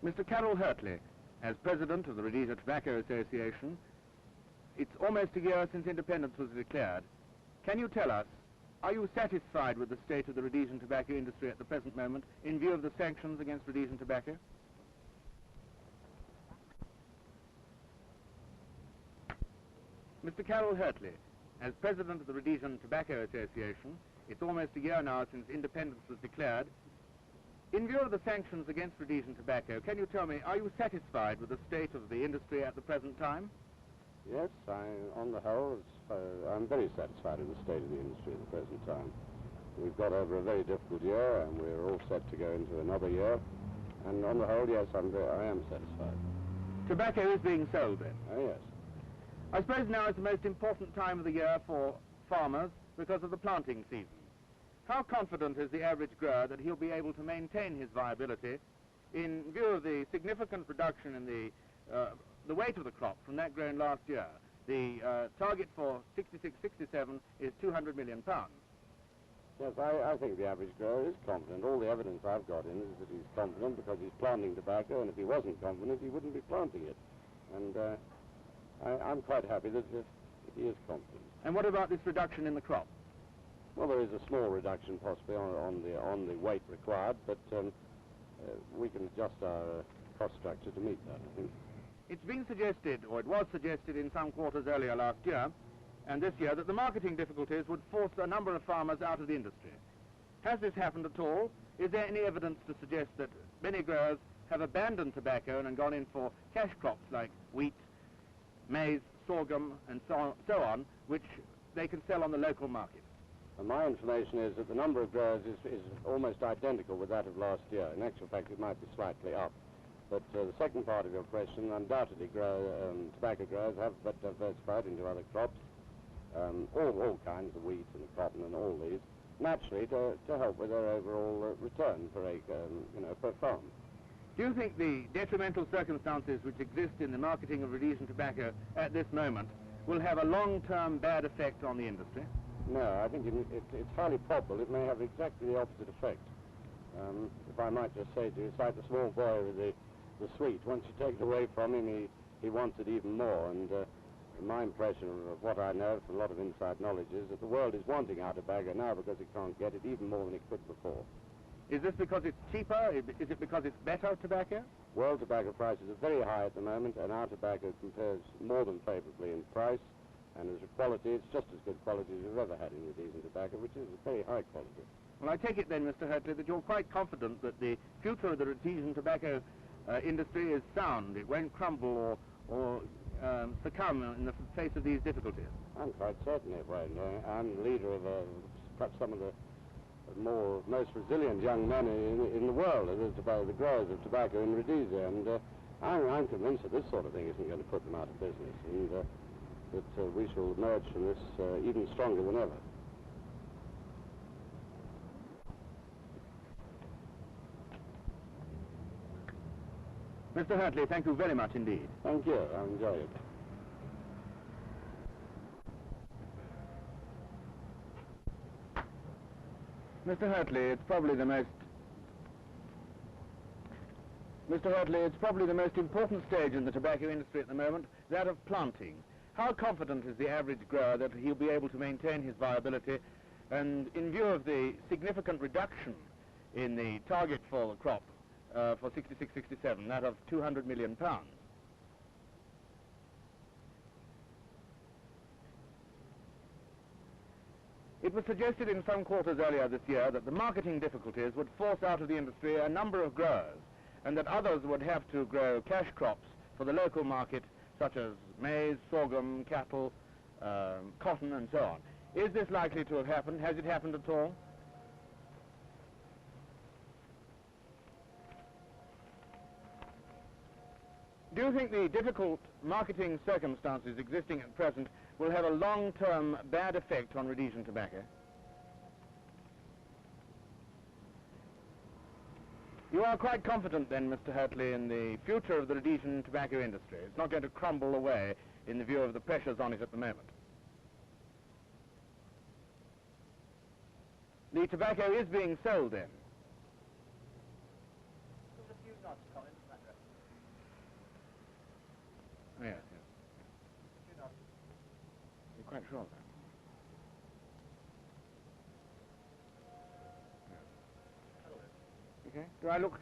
Mr. Carroll Hurtley, as President of the Rhodesia Tobacco Association, it's almost a year since independence was declared. Can you tell us, are you satisfied with the state of the Rhodesian tobacco industry at the present moment in view of the sanctions against Rhodesian tobacco? Mr. Carroll Hurtley, as President of the Rhodesian Tobacco Association, it's almost a year now since independence was declared. In view of the sanctions against Rhodesian tobacco, can you tell me, are you satisfied with the state of the industry at the present time? Yes, on the whole, I'm very satisfied with the state of the industry at the present time. We've got over a very difficult year, and we're all set to go into another year. And on the whole, yes, I am satisfied. Tobacco is being sold then? Oh, yes. I suppose now is the most important time of the year for farmers because of the planting season. How confident is the average grower that he'll be able to maintain his viability in view of the significant reduction in the weight of the crop from that grown last year? The target for 66-67 is 200 million pounds. Yes, I think the average grower is confident. All the evidence I've got in is that he's confident because he's planting tobacco, and if he wasn't confident, he wouldn't be planting it. And I'm quite happy that he is confident. And what about this reduction in the crop? Well, there is a small reduction possibly on the weight required, but we can adjust our cost structure to meet that, I think. It's been suggested, or it was suggested in some quarters earlier last year and this year, that the marketing difficulties would force a number of farmers out of the industry. Has this happened at all? Is there any evidence to suggest that many growers have abandoned tobacco and gone in for cash crops like wheat, maize, sorghum, and so on, which they can sell on the local market? And my information is that the number of growers is almost identical with that of last year. In actual fact, it might be slightly up. But the second part of your question, undoubtedly tobacco growers have diversified into other crops, all kinds of wheat and cotton and all these, naturally to help with their overall return per acre, per farm. Do you think the detrimental circumstances which exist in the marketing of Rhodesian tobacco at this moment will have a long-term bad effect on the industry? No, I think it's highly probable it may have exactly the opposite effect. If I might just say to you, it's like the small boy with the sweet. Once you take it away from him, he wants it even more. And my impression of what I know from a lot of inside knowledge is that the world is wanting our tobacco now because it can't get it even more than it could before. Is this because it's cheaper? Is it because it's better tobacco? World tobacco prices are very high at the moment, and our tobacco compares more than favorably in price. And as a quality, it's just as good quality as we've ever had in Rhodesian tobacco, which is very high quality. Well, I take it then, Mr. Hurtley, that you're quite confident that the future of the Rhodesian tobacco industry is sound. It won't crumble or succumb in the face of these difficulties. I'm quite certain it won't. I'm the leader of perhaps some of the most resilient young men in the world, the growers of tobacco in Rhodesia, and I'm convinced that this sort of thing isn't going to put them out of business, and that we shall emerge from this even stronger than ever. Mr. Hurtley, thank you very much indeed. Thank you. I enjoy it. Mr. Hurtley, it's probably the most important stage in the tobacco industry at the moment, that of planting. How confident is the average grower that he'll be able to maintain his viability, and in view of the significant reduction in the target for the crop for 66-67, that of 200 million pounds? It was suggested in some quarters earlier this year that the marketing difficulties would force out of the industry a number of growers, and that others would have to grow cash crops for the local market, such as maize, sorghum, cattle, cotton, and so on. Is this likely to have happened? Has it happened at all? Do you think the difficult marketing circumstances existing at present will have a long-term bad effect on Rhodesian tobacco? You are quite confident then, Mr. Hurtley, in the future of the Rhodesian tobacco industry. It's not going to crumble away in the view of the pressures on it at the moment. The tobacco is being sold then. knots, Colin, that direction. Oh, yes, yes. 2 knots. You're quite sure of that? Yeah. Okay. Do I look...